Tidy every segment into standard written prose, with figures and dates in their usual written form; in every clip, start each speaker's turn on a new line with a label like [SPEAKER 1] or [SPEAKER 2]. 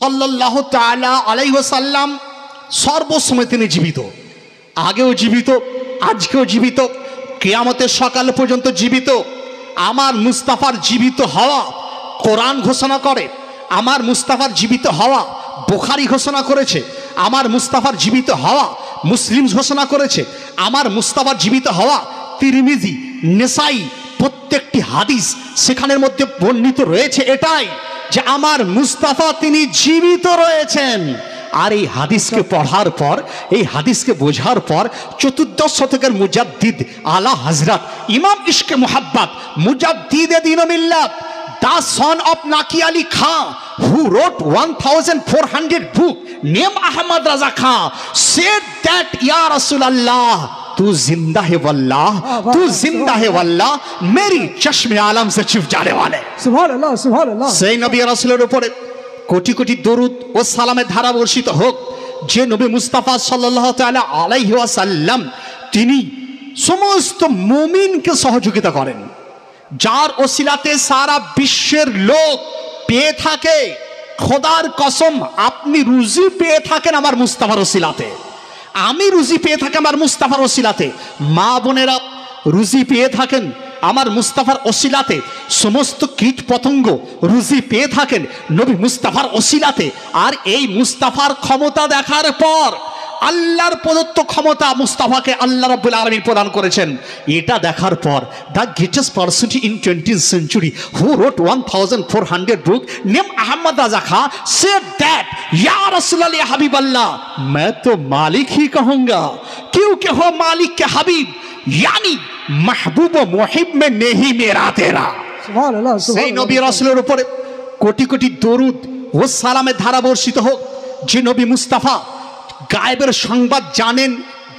[SPEAKER 1] সাল্লাল্লাহু তাআলা আলাইহি ওয়াসাল্লাম সর্বসময় তিনি জীবিত, আগেও জীবিত, আজকেও জীবিত, কিয়ামতের সকাল পর্যন্ত জীবিত। আমার মুস্তাফার জীবিত হওয়া কোরআন ঘোষণা করে, আমার মুস্তাফার জীবিত হওয়া বুখারী ঘোষণা করেছে, আমার মুস্তাফার জীবিত হওয়া মুসলিম ঘোষণা করেছে, আমার মুস্তাফার জীবিত হওয়া তিরমিজি, নেসাই, প্রত্যেকটি হাদিস সেখানের মধ্যে বর্ণিত রয়েছে এটাই যে আমার মুস্তাফা তিনি জীবিত রয়েছেন। আর এই হাদিসকে পড়ার পর, এই হাদিসকে বোঝার পর চতুর্দশ শতকের মুজাদ্দিদ আলা হযরত ইমাম ইশকে মুহাব্বত মুজাদ্দিদে দ্বীন ও মিল্লাত, the son of Naki Ali Khan, who wrote 1400 book, named Ahmad Raza Khan, said that Ya Rasulallah, तू जिंदा है वल्लाह, तू जिंदा है वल्लाह, मेरी चश्मे आलम से छिप जाने वाले।
[SPEAKER 2] सुभान अल्लाह, सुभान अल्लाह।
[SPEAKER 1] সেই নবী রাসূলের উপরে কোটি কোটি দরুদ ও সালামের ধারা বর্ষিত হোক, যে নবী মুস্তাফা সাল্লাল্লাহু তাআলা আলাইহি ওয়াসাল্লাম তিনি সমস্ত মুমিনকে সহযোগিতা করেন, যার ওসিলাতে সারা বিশ্বের লোক পেয়ে থাকে। খোদার কসম, আপনি রুজি পেয়ে থাকেন আমার মুস্তাফার ওসিলাতে, আমি রুজি পেয়ে থাকি আমার মুস্তাফার ওসিলাতে, মা বোনেরা রুজি পেয়ে থাকেন আমার মুস্তাফার ওসিলাতে, সমস্ত কীট পতঙ্গ রুজি পেয়ে থাকেন নবী মুস্তাফার ওসিলাতে। আর এই মুস্তাফার ক্ষমতা দেখার পর, আল্লাহর প্রদত্ত ক্ষমতা মুস্তাফাকে আল্লাহ রাব্বুল আলামিন প্রদান করেছেন, এটা দেখার পর the greatest person in 20th century who wrote 1400 book named Ahmad Raza Khan said that या रसूलल्लाह या हबीब अल्लाह, मैं तो मालिक ही कहूँगा क्योंकि हो मालिक के हबीब, यानी महबूब व मुहिब में नहीं मेरा तेरा।
[SPEAKER 2] सुभान अल्लाह, सुभान
[SPEAKER 1] সেই নবী রাসূলের উপরে কোটি কোটি দরুদ ও সালামের ধারা বর্ষিত হোক, যে নবী মুস্তাফা গায়েবের সংবাদ জানেন,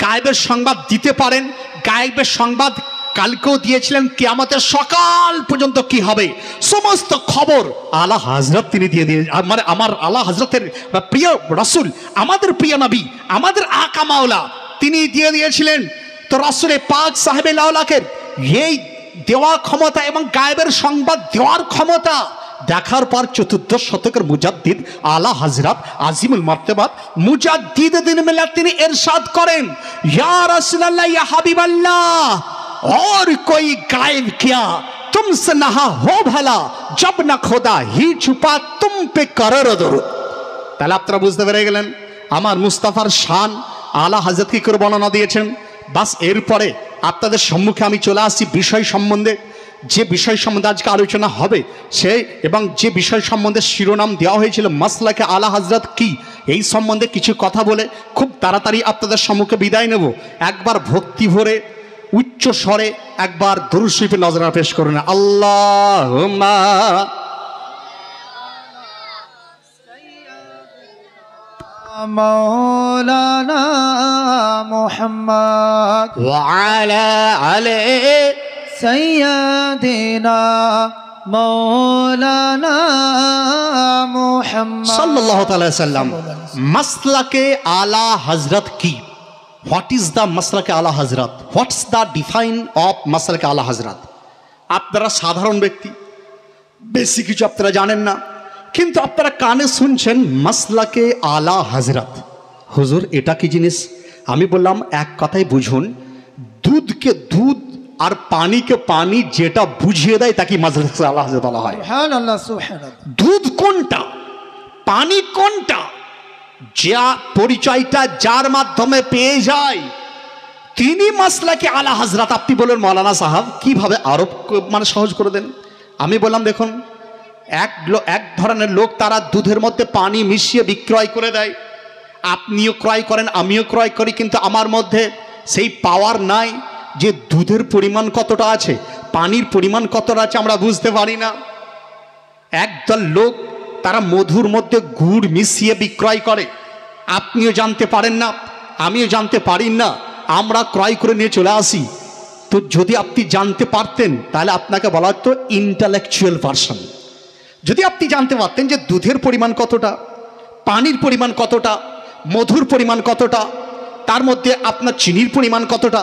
[SPEAKER 1] গায়েবের সংবাদ দিতে পারেন, গায়েবের সংবাদ কালকেও দিয়েছিলেন, কিয়ামতের সকাল পর্যন্ত কি হবে সমস্ত খবর আলা হযরত তিনি দিয়ে দিয়ে আমার আলা হযরতের প্রিয় রাসূল, আমাদের প্রিয় নবী, আমাদের আকা মাওলা তিনি দিয়ে দিয়েছিলেন। তো রাসূলে পাক সাহেবে লাউলাকের এই দেওয়া ক্ষমতা এবং গায়েবের সংবাদ দেওয়ার ক্ষমতা দেখার পর চতুর্দশ শতকের মুজাদ্দিদ আলা হযরত আজিমুল মারতাবাত মুজাদ্দিদে দ্বীন মিল্লাত তিনি ইরশাদ করেন, ইয়া রাসূলুল্লাহ ইয়া হাবিবাল্লাহ, और कोई गायब किया तुमसे नहा हो भला, जब न खुदा ही छुपा तुम पे करर दरूद। তাহলে আপনারা বুঝতে পেরে গেলেন আমার মুস্তাফার শান আলা হযরত কি করে বর্ণনা দিয়েছেন। বাস এরপরে আপনাদের সম্মুখে আমি চলে আসছি বিষয় সম্বন্ধে, যে বিষয় সম্বন্ধে আজকে আলোচনা হবে সে এবং যে বিষয় সম্বন্ধে শিরোনাম দেওয়া হয়েছিল মাসলাকে আলা হযরত কি, এই সম্বন্ধে কিছু কথা বলে খুব তাড়াতাড়ি আপনাদের সম্মুখে বিদায় নেব। একবার ভক্তি ভরে উচ্চ স্বরে একবার দরুদ শরীফে নজরানা পেশ করুন। আল্লাহুম্মা
[SPEAKER 2] मौलाना मुहम्मद
[SPEAKER 1] ওয়া আলা আলি
[SPEAKER 2] सैयदना मौलाना मुहम्मद
[SPEAKER 1] সাল্লাল্লাহু তাআলা সাল্লাম। মাসলাকে আলা হযরত কি, হোয়াট ইজ দ্য মাসলাকে আলা হযরত, হোয়াটস দ্য ডিফাইন অফ মাসলাকে আলা হযরত। আপনারা সাধারণ ব্যক্তি, বেশি কিছু আপনারা জানেন না, কিন্তু আপনারা কানে শুনছেন মাসলাকে আলা হযরত। হুজুর এটা কি জিনিস? আমি বললাম এক কথাই বুঝুন, দুধকে দুধ আর পানিকে পানি যেটা বুঝিয়ে দেয় তাকে মাসলাকে আলা হযরত বলা হয়।
[SPEAKER 2] सुभान अल्लाह, सुभान अल्लाह।
[SPEAKER 1] দুধ কোনটা, পানি কোনটা, যা পরিচয়টা যার মাধ্যমে পেয়ে যায় তিনি মাসলাকে আলা হযরত। আপনি বলেন মৌলানা সাহেব কিভাবে আরব মানে সহজ করে দেন। আমি বললাম দেখুন, এক ধরনের লোক তারা দুধের মধ্যে পানি মিশিয়ে বিক্রয় করে দেয়, আপনিও ক্রয় করেন আমিও ক্রয় করি, কিন্তু আমার মধ্যে সেই পাওয়ার নাই যে দুধের পরিমাণ কতটা আছে, পানির পরিমাণ কতটা আছে আমরা বুঝতে পারি না। একদল লোক তারা মধুর মধ্যে গুড় মিশিয়ে বিক্রয় করে, আপনিও জানতে পারেন না আমিও জানতে পারি না, আমরা ক্রয় করে নিয়ে চলে আসি। তো যদি আপনি জানতে পারতেন তাহলে আপনাকে বলা হতো ইন্টালেকচুয়াল পারসন। যদি আপনি জানতে পারতেন যে দুধের পরিমাণ কতটা, পানির পরিমাণ কতটা, মধুর পরিমাণ কতটা, তার মধ্যে আপনার চিনির পরিমাণ কতটা,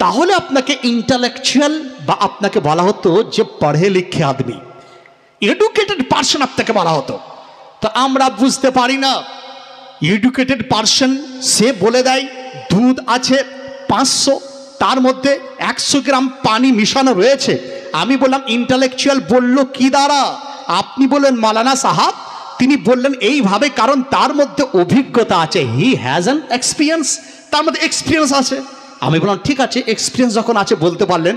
[SPEAKER 1] তাহলে আপনাকে ইন্টালেকচুয়াল বা আপনাকে বলা হতো যে পড়ে লিখে আদমি, এডুকেটেড পারসন আপনাকে বলা হতো। তো আমরা বুঝতে পারি না। এডুকেটেড পারসন সে বলে দেয় দুধ আছে 500, তার মধ্যে 100 গ্রাম পানি মিশানো রয়েছে। আমি বললাম ইন্টালেকচুয়াল বলল কি দ্বারা? আপনি বললেন মাওলানা সাহাব, তিনি বললেন এইভাবে, কারণ তার মধ্যে অভিজ্ঞতা আছে, হি হ্যাজ অ্যান এক্সপিরিয়েন্স, তার মধ্যে এক্সপিরিয়েন্স আছে। আমি বললাম ঠিক আছে, এক্সপিরিয়েন্স যখন আছে বলতে পারলেন,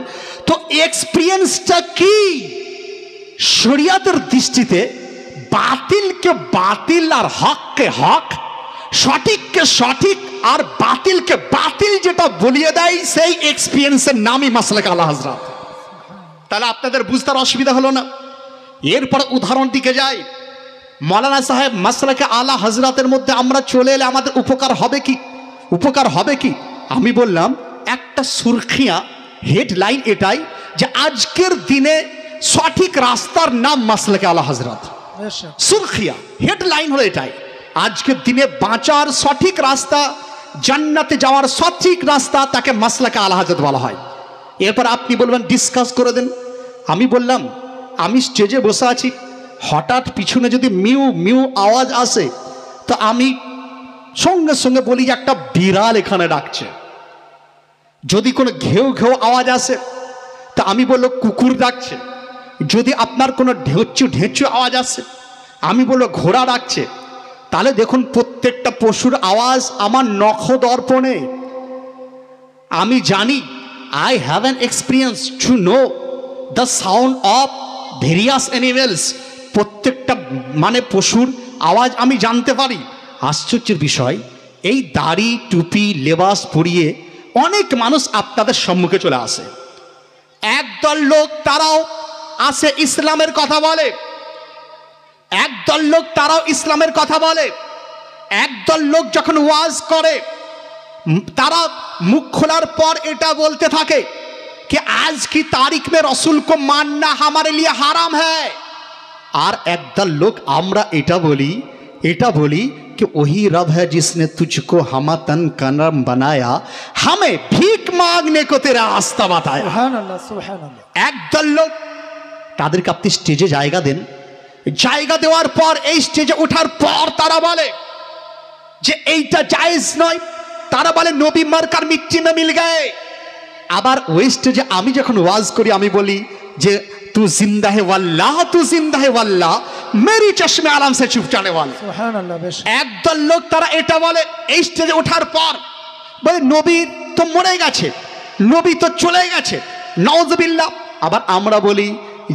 [SPEAKER 1] তো এক্সপিরিয়েন্সটা কি? শরিয়াতের দৃষ্টিতে বাতিলকে বাতিল আর হককে হক, সঠিককে সঠিক আর বাতিলকে বাতিল যেটা বলিয়ে দেয়, সেই এক্সপিরিয়েন্সের নামই মাসলাকে আলা হযরত। তাহলে আপনাদের বুঝতে অসুবিধা হলো না? এরপর উদাহরণ দিকে যাই। মাওলানা সাহেব, মাসলাকে আলা হযরতের মধ্যে আমরা চলে এলে আমাদের উপকার হবে কি? উপকার হবে কি? আমি বললাম একটা সুরখিয়া হেডলাইন এটাই যে আজকের দিনে সঠিক রাস্তার নাম মাসলাকে আলা হযরত। সুরখিয়া হেডলাইন হলো এটাই, আজকের দিনে বাঁচার সঠিক রাস্তা, জান্নাতে যাওয়ার সঠিক রাস্তা, তাকে মাসলাকে আলা হযরত বলা হয়। এরপর আপনি বলবেন ডিসকাস করে দেন। আমি বললাম আমি স্টেজে বসে আছি, হঠাৎ পিছনে যদি মিউ মিউ আওয়াজ আসে, তো আমি সঙ্গে সঙ্গে বলি যে একটা বিড়াল এখানে ডাকছে। যদি কোনো ঘেউ ঘেউ আওয়াজ আসে, তা আমি বললো কুকুর ডাকছে। যদি আপনার কোনো ঢেঁচু ঢেঁচু আওয়াজ আসে, আমি বললো ঘোড়া ডাকছে। তাহলে দেখুন প্রত্যেকটা পশুর আওয়াজ আমার নখ দর্পণে। আমি জানি, I have an experience to know the sound of various animals. প্রত্যেকটা মানে পশুর আওয়াজ আমি জানতে পারি। আশ্চর্যের বিষয়, এই দাড়ি টুপি লেবাস পরিয়ে অনেক মানুষ আপনাদের সম্মুখে চলে আসে। একদল লোক তারাও আসে ইসলামের কথা বলে, একদল লোক তারাও ইসলামের কথা বলে। একদল লোক যখন ওয়াজ করে, তারা মুখ খোলার পর এটা বলতে থাকে कि आज की तारीख में रसूल को मानना हमारे लिए हाराम है। और एकदल लोग आमरा एटा बोली कि वही रब है जिसने तुझको हम तन करम बनाया, हमें भीख मांगने को तेरा रास्ता बताया।
[SPEAKER 2] সুবহানাল্লাহ সুবহানাল্লাহ।
[SPEAKER 1] একদল লোক, তাদেরকে আপনি স্টেজে জায়গা দেন, জায়গা দেওয়ার পর এই স্টেজে ওঠার পর তারা বলে যে এইটা জায়েজ নয়। তারা বলে নবী মার্কার মিট্টি মে মিল গয়ে। আবার ওই স্টেজে আমি যখন ওয়াজ করি, আমি বলি যে তু জিন্দা হে ওয়াল্লাহ, তু জিন্দা হে ওয়াল্লাহ, মেরি চশমে আলম সে চুপ জানে ওয়ালা।
[SPEAKER 2] সুবহানাল্লাহ। বেশ
[SPEAKER 1] একদল লোক তারা এটা বলে এই স্টেজে ওঠার পর, বলে নবী তো মরে গেছে, নবী তো চলে গেছে, নাউজুবিল্লাহ। আবার আমরা বলি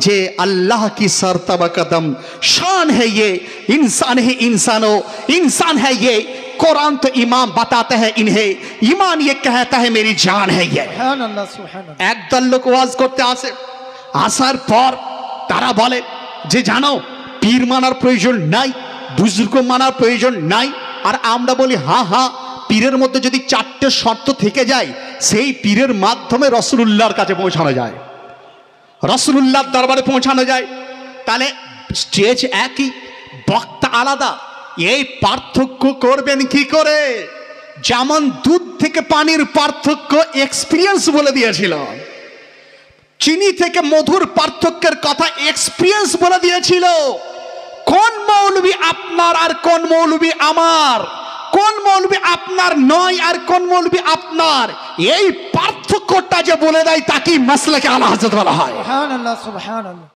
[SPEAKER 1] যে अल्लाह की सरतबा कदम शान है ये, इंसान है इंसानो, इंसान है ये, कुरान तो इमाम बताते हैं इन्हें, ईमान ये कहता है मेरी जान है ये।
[SPEAKER 2] সুবহানাল্লাহ সুবহানাল্লাহ।
[SPEAKER 1] একদল লোক ওয়াজ করতে আসে, আসার পর তারা বলে যে জানো পীর মানার প্রয়োজন নাই, বুজুর্গ মানার প্রয়োজন নাই। আর আমরা বলি হ্যাঁ হ্যাঁ, পীরের মধ্যে যদি 4টে শর্ত থেকে যায়, সেই পীরের মাধ্যমে রাসূলুল্লাহর কাছে পৌঁছানো যায়, রাসূলুল্লাহর দরবারে পৌঁছানো যায়। তাহলে স্টেজ একই, বক্তা আলাদা, এই পার্থক্য করবেন কি করে? যেমন দুধ থেকে পানির পার্থক্য এক্সপিরিয়েন্স বলে দিয়েছিল, চিনি থেকে মধুর পার্থক্যের কথা এক্সপিরিয়েন্স বলে দিয়েছিল। কোন মৌলবি আপনার আর কোন মৌলবি আমার, কোন মৌলবি আপনার নয় আর কোন মৌলবি আপনার, এই পার্থক্যটা যে বলে দেয় তাকে মাসলাকে আলা হযরত বলা হয়।
[SPEAKER 2] সুবহানাল্লাহ সুবহানাল্লাহ।